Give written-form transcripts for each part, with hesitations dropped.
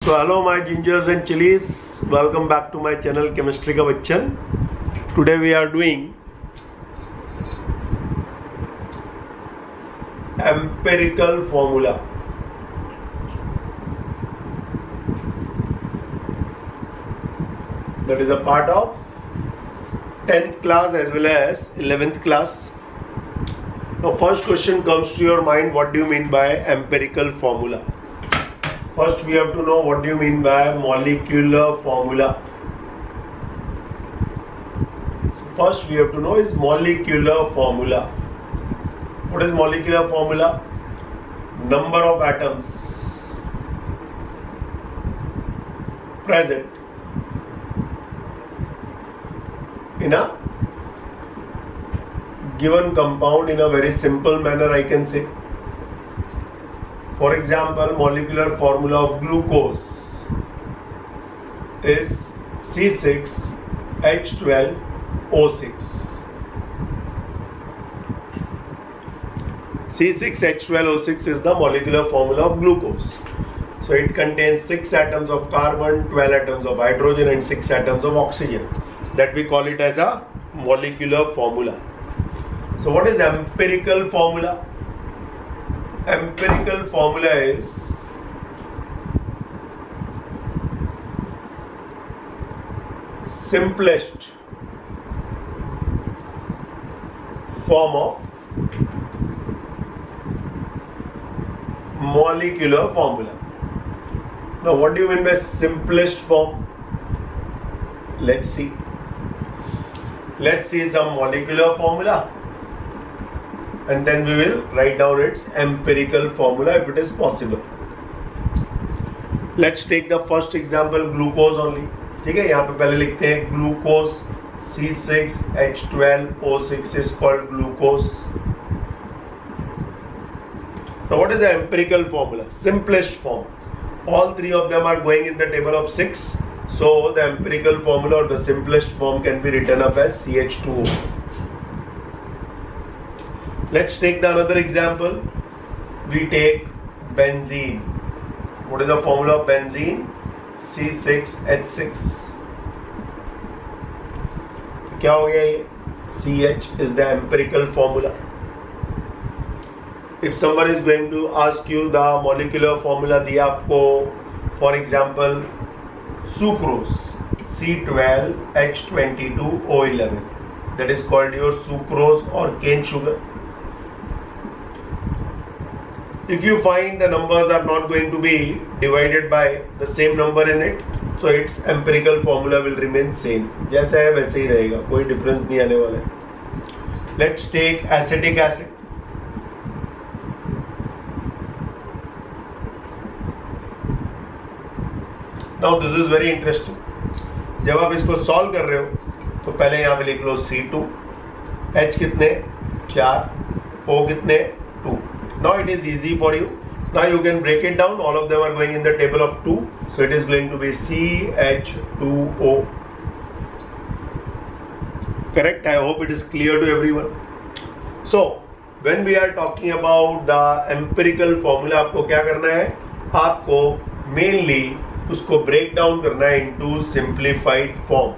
So hello my gingers and chilies, welcome back to my channel Chemistry Ka Bachchan. Today we are doing empirical formula. That is a part of 10th class as well as 11th class. Now first question comes to your mind, what do you mean by empirical formula? First we have to know what do you mean by molecular formula. So first we have to know is molecular formula. What is molecular formula? Number of atoms present in a given compound in a very simple manner, I can say. For example, molecular formula of glucose is C6H12O6. C6H12O6 is the molecular formula of glucose. So it contains 6 atoms of carbon, 12 atoms of hydrogen and 6 atoms of oxygen. That we call it as a molecular formula. So what is empirical formula? Empirical formula is simplest form of molecular formula. Now what do you mean by simplest form? Let's see some molecular formula and then we will write down its empirical formula if it is possible. Let's take the first example, glucose only. ठीक है, यहाँ पे पहले लिखते हैं glucose C6H12O6 is called glucose. Now what is the empirical formula? Simplest form. All three of them are going in the table of 6. So the empirical formula or the simplest form can be written up as CH2O. Let's take the another example. We take benzene. What is the formula of benzene? C6H6. क्या हो गया ये? CH is the empirical formula. If someone is going to ask you the molecular formula दिया आपको, for example, sucrose C12H22O11. That is called your sucrose or cane sugar. If you find the numbers are not going to be divided by the same number in it, so its empirical formula will remain same. जैसा है वैसे ही रहेगा, कोई difference नहीं आने वाला है. Let's take acetic acid. Now this is very interesting. जब आप इसको solve कर रहे हो, तो पहले यहाँ पे लिख लो C2, H कितने 4, O कितने 2. Now it is easy for you. Now you can break it down. All of them are going in the table of 2. So it is going to be CH2O. Correct? I hope it is clear to everyone. So when we are talking about the empirical formula, आपको क्या करना है? आपको mainly उसको break down करना है into simplified form.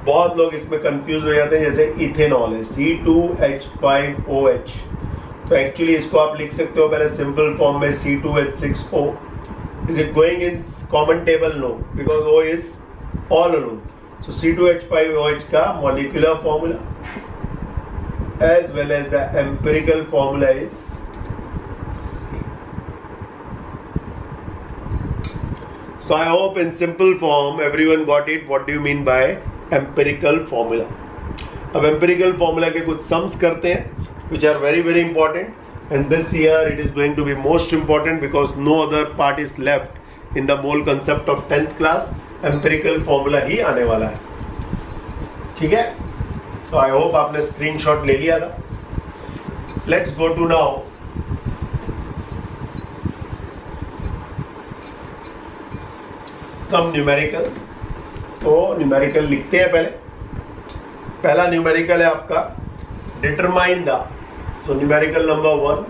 बहुत लोग इसमें confuse हो जाते हैं, जैसे इथेनॉल है C2H5OH. तो एक्चुअली इसको आप लिख सकते हो पहले सिंपल फॉर्म में C2H6O. Is it going in common table? No, because O is all alone. So C2H5OH का molecular formula as well as the empirical formula is C. So I hope in simple form everyone got it. What do you mean by empirical formula? अब empirical formula के कुछ sums करते हैं which are very very important, and this year it is going to be most important because no other part is left in the mole concept of 10th class. empirical formula ही आने वाला है. ठीक है, so I hope आपने screenshot ले लिया था. Let's go to now some numericals. तो न्यूमेरिकल लिखते हैं पहले. पहला न्यूमेरिकल है आपका determine the. So numerical number 1,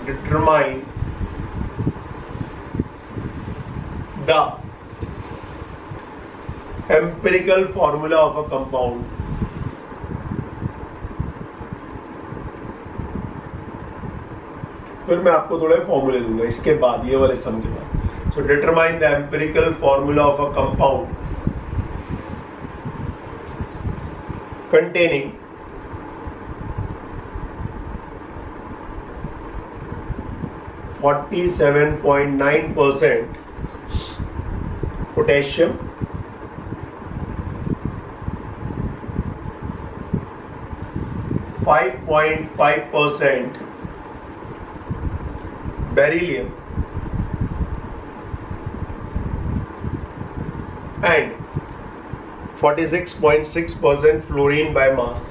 determine the empirical formula of a compound, फिर मैं आपको थोड़े फॉर्मूले दूंगा इसके बाद, ये वाले सम के बाद। So determine the empirical formula of a compound containing (47.9% potassium, 5.5% beryllium and 46.6% fluorine by mass.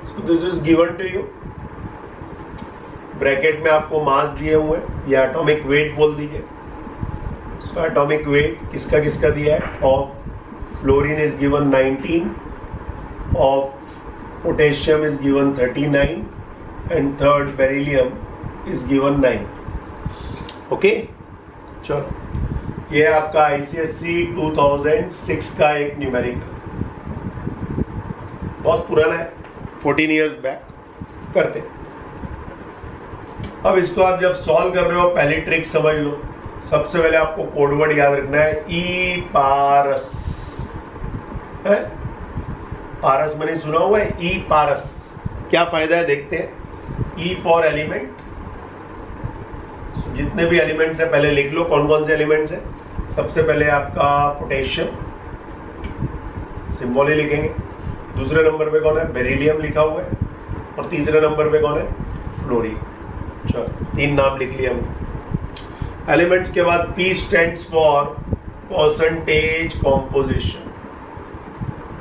So this is given to you. Bracket में आपको मास दिए हुए हैं, या एटॉमिक वेट बोल दीजिए। इसका एटॉमिक वेट किसका किसका दिया है? Of fluorine is given 19, of potassium is given 39 and third beryllium is given 9। Okay, चलो ये आपका ICSE 2006 का एक न्यूमेरिकल, बहुत पुराना है, 14 इयर्स बैक करते। अब इसको आप जब सॉल्व कर रहे हो, पहली ट्रिक समझ लो। सबसे पहले आपको कोडवर्ड याद रखना है, ई पारस है। पारस मैंने सुना हुआ है, ई पारस। क्या फायदा है देखते हैं। ई फॉर एलिमेंट, जितने भी एलिमेंट्स है पहले लिख लो कौन कौन से एलिमेंट्स है। सबसे पहले आपका पोटेशियम, सिंबल ही लिखेंगे। दूसरे नंबर पे कौन है? बेरिलियम लिखा हुआ है। और तीसरे नंबर पे कौन है? फ्लोरीन। चलो 3 नाम लिख लिया हमने। एलिमेंट्स के बाद P stands for percentage composition.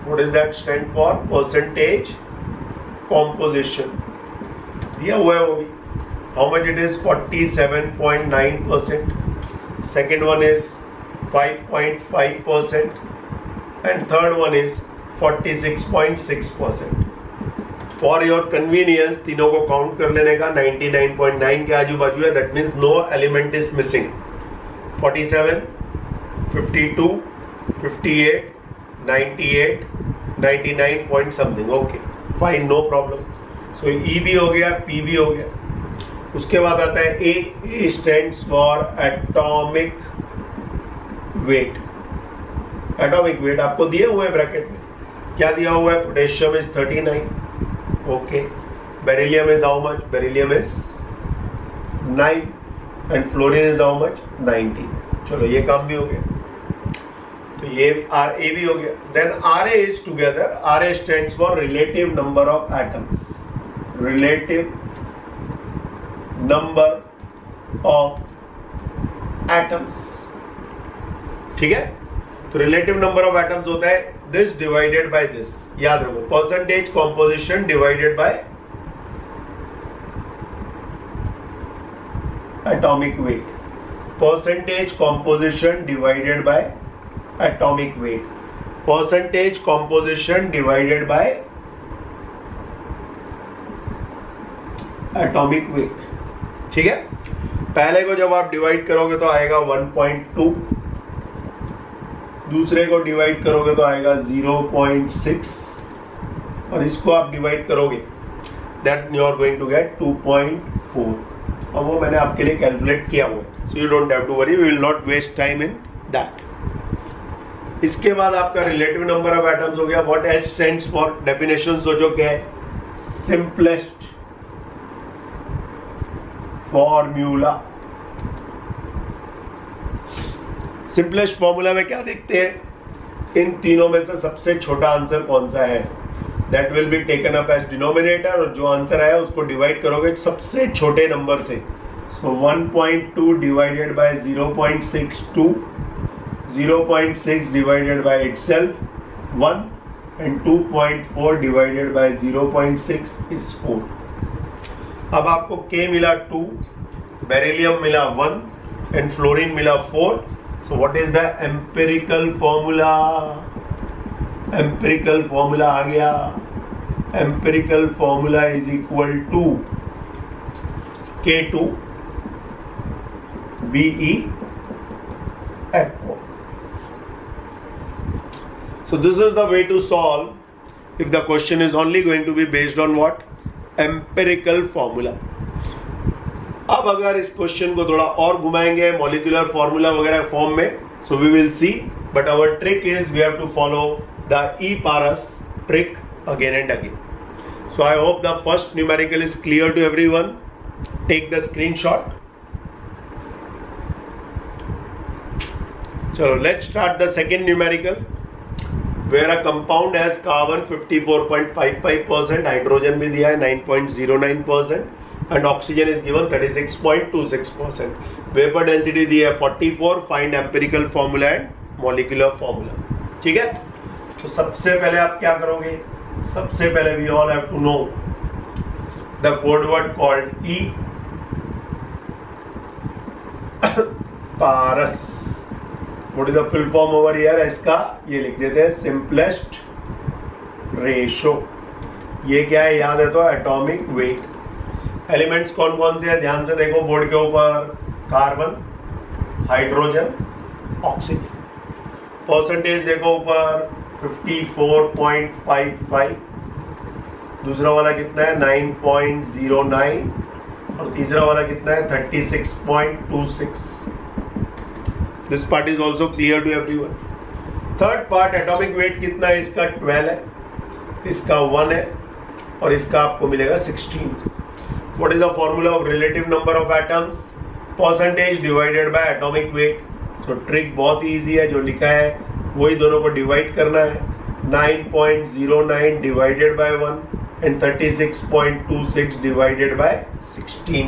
What is that stand for? Percentage composition दिया हुआ है वो भी। How much it is? 47.9%. Second one is 5.5% and third one is 46.6%. For your convenience, तीनों को काउंट कर लेने का। 99.9 के आजू बाजू है, that means no element is missing. 47, 52, 58, 98, 99 point something. Okay, fine, no problem. So E भी हो गया, P भी हो गया। उसके बाद आता है A stands for atomic weight. Atomic weight आपको दिए हुए हैं ब्रैकेट में। क्या दिया हुआ है? Potassium is 39, okay. Beryllium is how much? Beryllium is 9 and fluorine is how much? 90। चलो ये काम भी हो गया। तो ये RA भी हो गया। Then RA is together, RA stands for relative number of atoms. Relative number of atoms, ठीक है। तो रिलेटिव नंबर ऑफ एटम्स होता है दिस डिवाइडेड बाय दिस। याद रखो, percentage composition divided by atomic weight. Percentage composition divided by atomic weight. Percentage composition divided by atomic weight, ठीक है। पहले को जब आप डिवाइड करोगे तो आएगा 1.2, दूसरे को डिवाइड करोगे तो आएगा 0.6 और इसको आप डिवाइड करोगे that you are going to get 2.4। और वो मैंने आपके लिए कैलकुलेट किया हुआ है, so you don't have to worry, we will not waste time in that. इसके बाद आपका रिलेटिव नंबर ऑफ एटम्स हो गया। What H stands for? Definition सोचो क्या है? Simplest formula. सिंपलेस्ट फॉर्मूला में क्या देखते हैं? इन तीनों में से सबसे छोटा आंसर कौन सा है? That will be taken up as denominator, और जो आंसर आया उसको डिवाइड करोगे सबसे छोटे नंबर से। सो 1.2 divided by 0.62, 0.6 divided by itself 1 and 2.4 divided by 0.6 is 4। अब आपको K मिला 2, बेरिलियम मिला 1 एंड फ्लोरीन मिला 4। So what is the empirical formula? Empirical formula आ गया। Empirical formula is equal to K2BeF4. So this is the way to solve if the question is only going to be based on what? Empirical formula. अब अगर इस question को थोड़ा और घुमाएंगे molecular formula वगैरह फॉर्म में, so we will see, but our trick is we have to follow the E-Paras trick again and again. So I hope the first numerical is clear to everyone. Take the screenshot. So let's start the second numerical, where a compound has carbon 54.55%, hydrogen भी दिया है 9.09% and oxygen is given 36.26%. Vapor density दी है 44. Find empirical formula and molecular formula. ठीक है? तो सबसे पहले आप क्या करोगे? सबसे पहले we all have to know the code word called E-Paras. What is the full form over here? इसका ये लिख देते हैं simplest ratio. ये क्या है याद है तो एटॉमिक वेट. एलिमेंट्स कौन कौन से हैं ध्यान से देखो बोर्ड के ऊपर. Carbon, hydrogen, oxygen. परसेंटेज देखो ऊपर 54.55. दूसरा वाला कितना है 9.09 और तीसरा वाला कितना है 36.26. This part is also clear to everyone. Third part atomic weight कितना है इसका 12 है, इसका 1 है और इसका आपको मिलेगा 16. What is the formula of relative number of atoms? Percentage divided by atomic wait. So trick बहुत इजी है, जो लिखा है वही दोनों को डिवाइड करना है. 9.09 divided by 1 and 36.26 divided by 16.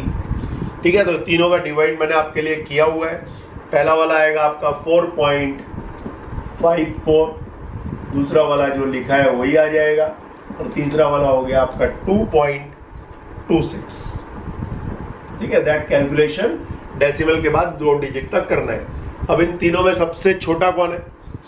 ठीक है, तो तीनों का डिवाइड मैंने आपके लिए किया हुआ है. पहला वाला आएगा आपका 4.54, दूसरा वाला जो लिखा है वही आ जाएगा और तीसरा वाला हो गया आपका 2.26. ठीक है, दैट कैलकुलेशन डेसिमल के बाद 2 डिजिट तक करना है. अब इन तीनों में सबसे छोटा कौन है?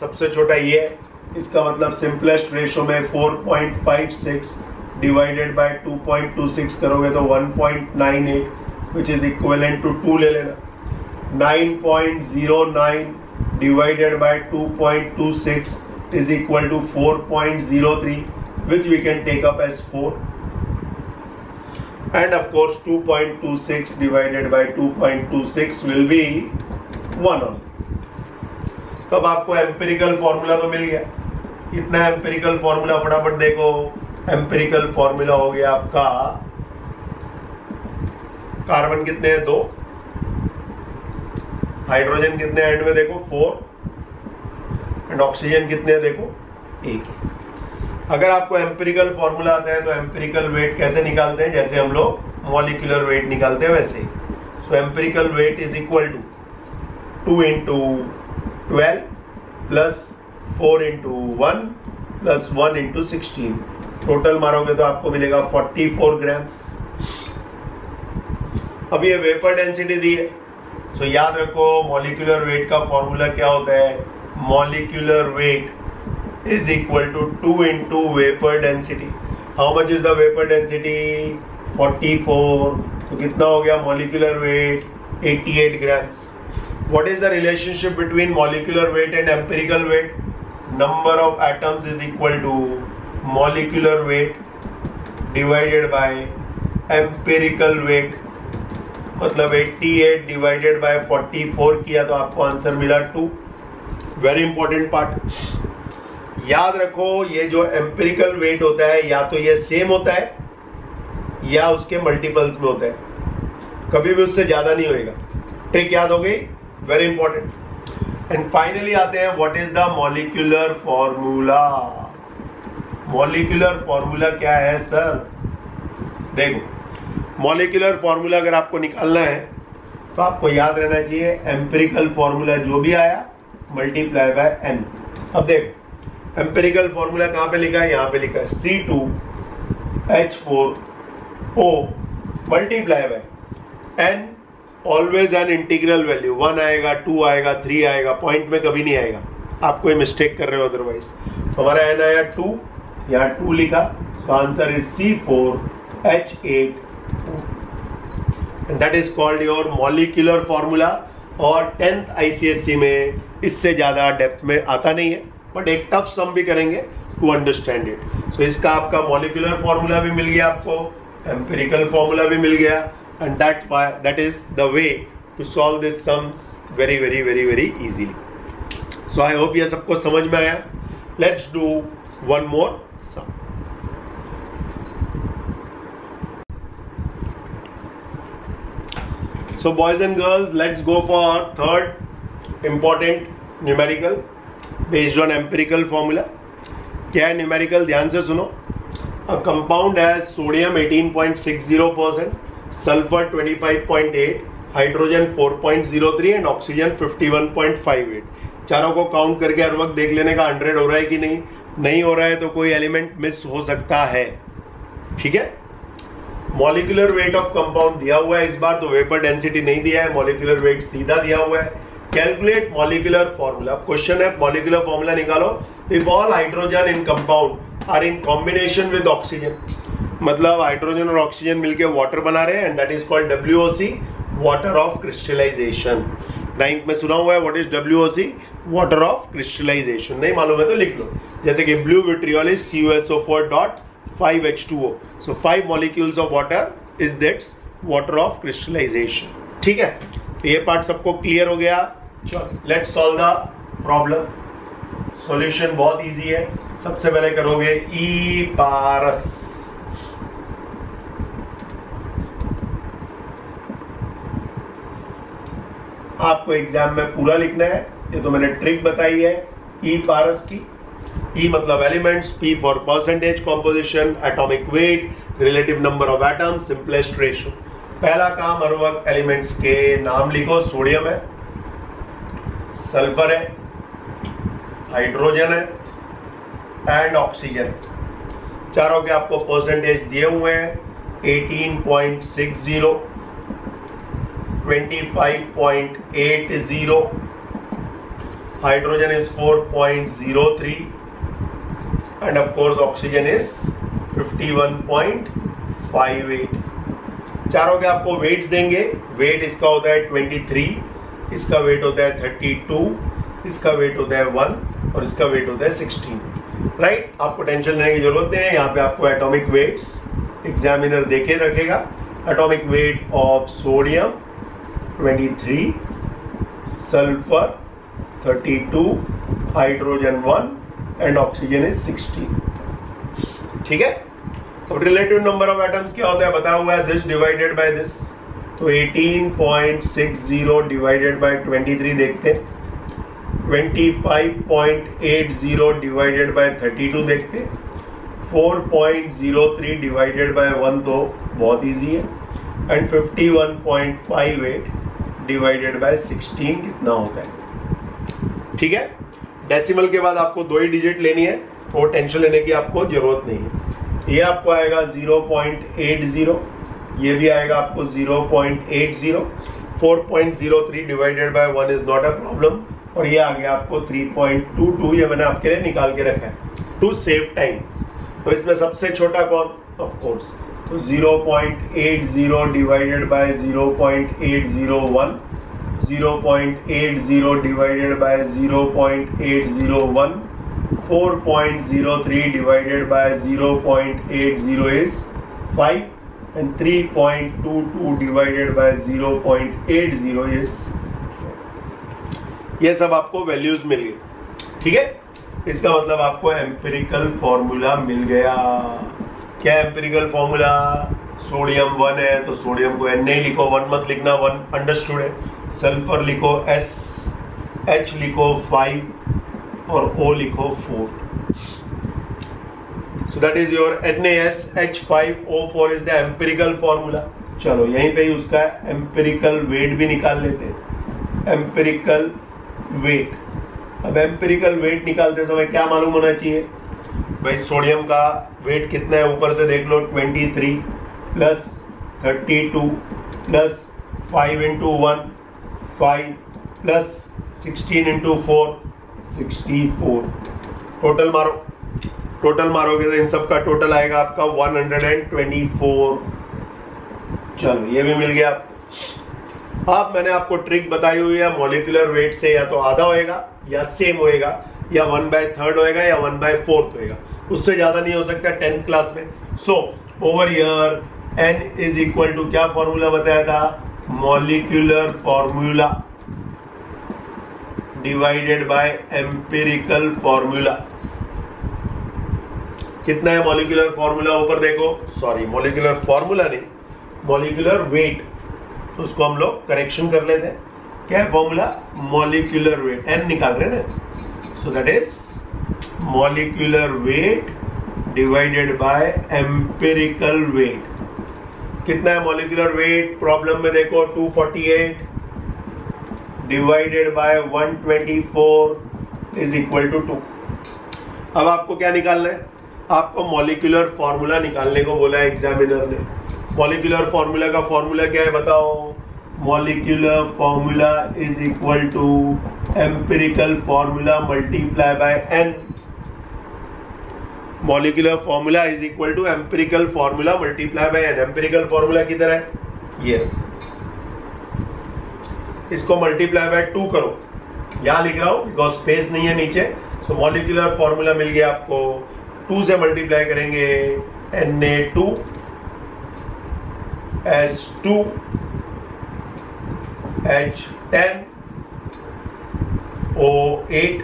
सबसे छोटा ये है. इसका मतलब सिंपलेस्ट रेशो में 4.56 डिवाइडेड बाय 2.26 करोगे तो 1.98 विच इज इक्विवेलेंट टू 2 ले लेना. 9.09 divided by 2.26 is equal to 4.03, which we can take up as 4. And of course 2.26 divided by 2.26 will be 1 only. तो अब आपको एम्पिरिकल फॉर्मूला तो मिल गया. इतना एम्पिरिकल फॉर्मूला फटाफट देखो. एम्पिरिकल फॉर्मूला हो गया आपका कार्बन कितने हैं 2, हाइड्रोजन कितने एंड में देखो 4 एंड ऑक्सीजन कितने हैं देखो 1. अगर आपको एम्पिरिकल फॉर्मूला आता है तो एम्पिरिकल वेट कैसे निकालते हैं? जैसे हम लोग मॉलिक्यूलर वेट निकालते हैं वैसे ही. So empirical weight is equal to 2 into 12 plus 4 into 1 plus 1 into 16. Total मारोगे तो आपको मिलेगा 44 ग्राम्स. अब ये वेपर डेंसिटी दी है. सो याद रखो मॉलिक्यूलर वेट का फॉर्मूला क्या होता है? Molecular weight is equal to 2 into vapour density. How much is the vapour density? 44. तो कितना हो गया molecular weight? 88 grams. What is the relationship between molecular weight and empirical weight? Number of atoms is equal to molecular weight divided by empirical weight. मतलब 88 divided by 44 किया तो आपको answer मिला 2. Very important part. याद रखो ये जो empirical wait होता है या तो ये सेम होता है या उसके मल्टीपल्स में होता है, कभी भी उससे ज्यादा नहीं होएगा. ट्रिक याद हो गई? Very important. एंड फाइनली आते हैं what is the molecular formula. Molecular formula क्या है सर? देखो मॉलिक्यूलर फॉर्मूला अगर आपको निकालना है तो आपको याद रहना चाहिए एम्पिरिकल फॉर्मूला जो भी आया मल्टीप्लाई बाय एन. अब देखो एम्पिरिकल फॉर्मूला कहां पे लिखा है? यहां पे लिखा है C2H4O multiply by N. Always N integral value. 1 आएगा, 2 आएगा, 3 आएगा, पॉइंट में कभी नहीं आएगा. आप कोई मिस्टेक कर रहे हो अदरवाइज. तो हमारा एन आया 2, यहाँ 2 लिखा. So answer is C4H8. And that is called your molecular formula. और 10th ICSE में इससे ज्यादा डेप्थ में आता नहीं है, बट एक टफ सम भी करेंगे टू अंडरस्टैंड इट। सो इसका आपका मॉलिक्यूलर फॉर्मूला भी मिल गया, आपको एम्पिरिकल फॉर्मूला भी मिल गया, and that is the way to solve this sums very very very very easily. So I hope ये सबको समझ में आया। Let's do one more sum. So boys and girls, let's go for third important numerical based on empirical formula. क्या है numerical? ध्यान से सुनो। A compound has sodium 18.60%, sulfur 25.8, hydrogen 4.03 and oxygen 51.58। चारों को काउंट करके हर वक्त देख लेने का 100 हो रहा है कि नहीं हो रहा है तो कोई एलिमेंट मिस हो सकता है। ठीक है। मॉलिक्यूलर वेट ऑफ कंपाउंड दिया हुआ है इस बार, तो वेपर डेंसिटी नहीं दिया है, मॉलिक्यूलर वेट सीधा दिया हुआ है। Calculate molecular formula. क्वेश्चन है मॉलिक्यूलर फॉर्मूला निकालो। If all hydrogen in compound are in combination with oxygen, मतलब हाइड्रोजन और ऑक्सीजन मिलकर वाटर बना रहे हैं, and that is called WOC, water of crystallisation. 9th में सुना हुआ है what is WOC, water of crystallisation. नहीं मालूम है तो लिख लो, जैसे कि blue vitriol is CuSO4.5H2O, so 5 molecules of water is that water of crystallization। ठीक है, तो ये पार्ट सबको क्लियर हो गया। चलो let's solve the problem. Solution बहुत इजी है। सबसे पहले करोगे ई पारस। आपको एग्जाम में पूरा लिखना है, ये तो मैंने ट्रिक बताई है ई पारस की। E मतलब elements, P for percentage composition, atomic weight, relative number of atom, simplest ratio. पहला काम हर वक्त एलिमेंट्स के नाम लिखो। सोडियम है, सल्फर है, हाइड्रोजन है एंड ऑक्सीजन। चारों के आपको परसेंटेज दिए हुए हैं। 18.60, 25.80, hydrogen is 4.03 and of course oxygen is 51.58। चारों के आपको वेट्स देंगे। वेट इसका होता है 23, इसका वेट होता है 32, इसका वेट होता है 1 और इसका वेट होता है 16। राइट, आपको टेंशन लेने की जरूरत नहीं है। यहाँ पे आपको एटॉमिक वेट्स एग्जामिनर देके रखेगा। Atomic weight of sodium 23, sulphur 32, hydrogen 1 and oxygen is 16। ठीक है, तो रिलेटिव नंबर ऑफ एटम्स क्या होता है बता हुआ है, दिस डिवाइडेड बाय दिस। तो 18.60 डिवाइडेड बाय 23 देखते हैं, 25.80 डिवाइडेड बाय 32 देखते हैं, 4.03 डिवाइडेड बाय 1 तो बहुत इजी है, एंड 51.58 डिवाइडेड बाय 16 कितना होता है। ठीक है, डेसिमल के बाद आपको 2 ही डिजिट लेनी है, तो टेंशन लेने की आपको जरूरत नहीं है। ये आपको आएगा 0.80, ये भी आएगा आपको 0.80, 4.03 divided by 1 is not a problem, और ये आ गया आपको 3.22। ये मैंने आपके लिए निकाल के रखा है टू सेव टाइम। तो इसमें सबसे छोटा कौन, ऑफ कोर्स, तो 0.80 divided by 0.801, 0.80 divided by 0.801, 4.03 divided by 0.80 is 5 and 3.22 divided by 0.80 is 4। ये सब आपको वैल्यूज मिल गई। ठीक है, इसका मतलब आपको एम्पिरिकल फॉर्मूला मिल गया। क्या एम्पिरिकल फॉर्मूला, सोडियम 1 है तो सोडियम को N नहीं लिखो, 1 मत लिखना, 1 अंडरस्टूड है। सल्फर लिखो S, H लिखो 5 और O लिखो 4। So that is your NaSH5O4 is the empirical formula। चलो यहीं पे ही उसका एम्पिरिकल वेट भी निकाल लेते हैं। एम्पिरिकल वेट, अब एम्पिरिकल वेट निकालते समय क्या मालूम होना चाहिए भाई, सोडियम का वेट कितना है ऊपर से देख लो, 23 plus 32 plus 5 into 1 5 plus 16 into 4 64। Total मारो, टोटल मारोगे तो इन सब का टोटल आएगा आपका 124। चलो ये भी मिल गया आपको। अब मैंने आपको ट्रिक बताई हुई है, मॉलिक्यूलर वेट से या तो आधा होएगा या सेम होएगा या 1/3 होएगा या 1/4 होएगा, उससे ज्यादा नहीं हो सकता 10th क्लास में। So over here n is equal to क्या फॉर्मूला बताया था, molecular formula divided by empirical formula. कितना है मॉलिक्यूलर फॉर्मूला, ऊपर देखो, सॉरी मॉलिक्यूलर फॉर्मूला नहीं, मॉलिक्यूलर वेट, तो उसको हम लोग करेक्शन कर लेते हैं। क्या है फॉर्मूला, मॉलिक्यूलर वेट, n निकाल रहे हैं ना, so that is molecular weight divided by empirical weight. कितना है मॉलिक्यूलर वेट, प्रॉब्लम में देखो 248 divided by 124 is equal to 2। अब आपको क्या निकालना है, आपको मॉलिक्यूलर फॉर्मूला निकालने को बोला है एग्जामिनर ने। मॉलिक्यूलर फॉर्मूला का फॉर्मूला क्या है बताओ, molecular formula is equal to empirical formula multiply by n। Molecular formula is equal to empirical formula multiply by n। Empirical formula किधर है, ये, इसको मल्टीप्लाई बाय 2 करो, यहां लिख रहा हूं बिकॉज स्पेस नहीं है नीचे। सो मॉलिक्यूलर फॉर्मूला मिल गया आपको, 2 से मल्टीप्लाई करेंगे Na2 S2 H10 O8।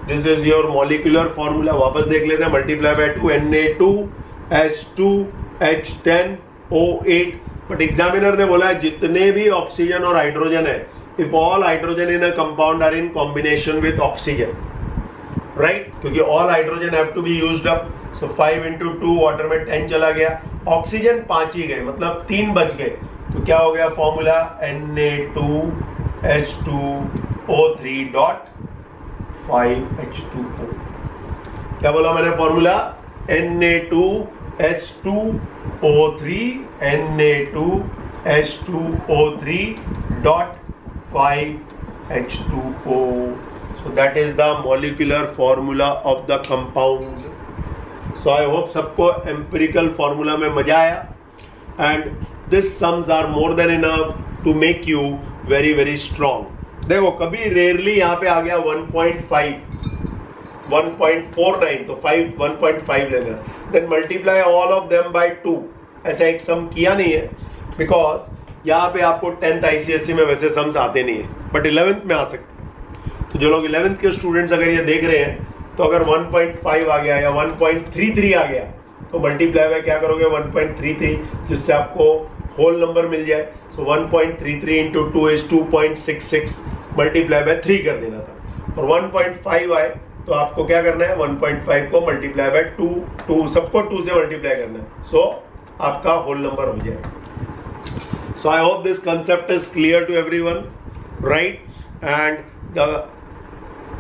This is your molecular formula. वापस देख लेते हैं, multiply by 2 Na2 S2 H10 O8। But examiner ने बोला है जितने भी ऑक्सीजन और हाइड्रोजन है, if all hydrogen in a compound are in combination with oxygen, right, क्योंकि all hydrogen have to be used up. So 5 into 2 water में 10 चला गया, ऑक्सीजन 5 ही गए, मतलब 3 बच गए। तो क्या हो गया फॉर्मूला, Na2H2O3.5H2O। क्या बोला मैंने formula, Na2H2O3 Na2H2O3.5H2O। So that is the molecular formula of the compound. So I hope सबको empirical formula में मजा आया, and these sums are more than enough to make you very very strong. देखो कभी rarely यहाँ पे आ गया 1.5 1.49, तो 1.5 लेना, then multiply all of them by 2। ऐसा एक सम किया नहीं है, बिकॉज यहाँ पे आपको 10th ICSE में वैसे सम्स आते नहीं है, बट 11th में आ सकते हैं। तो जो लोग 11th के स्टूडेंट्स अगर ये देख रहे हैं, तो अगर 1.5 आ गया या 1.33 आ गया, तो मल्टीप्लाई बाय क्या करोगे 1.33, जिससे आपको होल नंबर मिल जाए। सो 1.33 इंटू 2 इज 2.66, मल्टीप्लाई बाय 3 कर देना था। और 1.5 आए तो आपको क्या करना है, 1.5 को मल्टीप्लाई बाय 2 सबको 2 से मल्टीप्लाई करना है, सो आपका होल नंबर हो जाएगा। So I hope this concept is clear to everyone, right, and the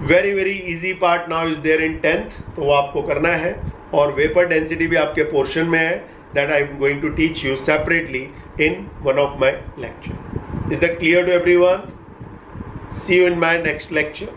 very very easy part now is there in 10th, तो वो आपको करना है। और वेपर डेंसिटी भी आपके पोर्शन में है, that I am going to teach you separately in one of my lecture. Is that clear to everyone? See you in my next lecture.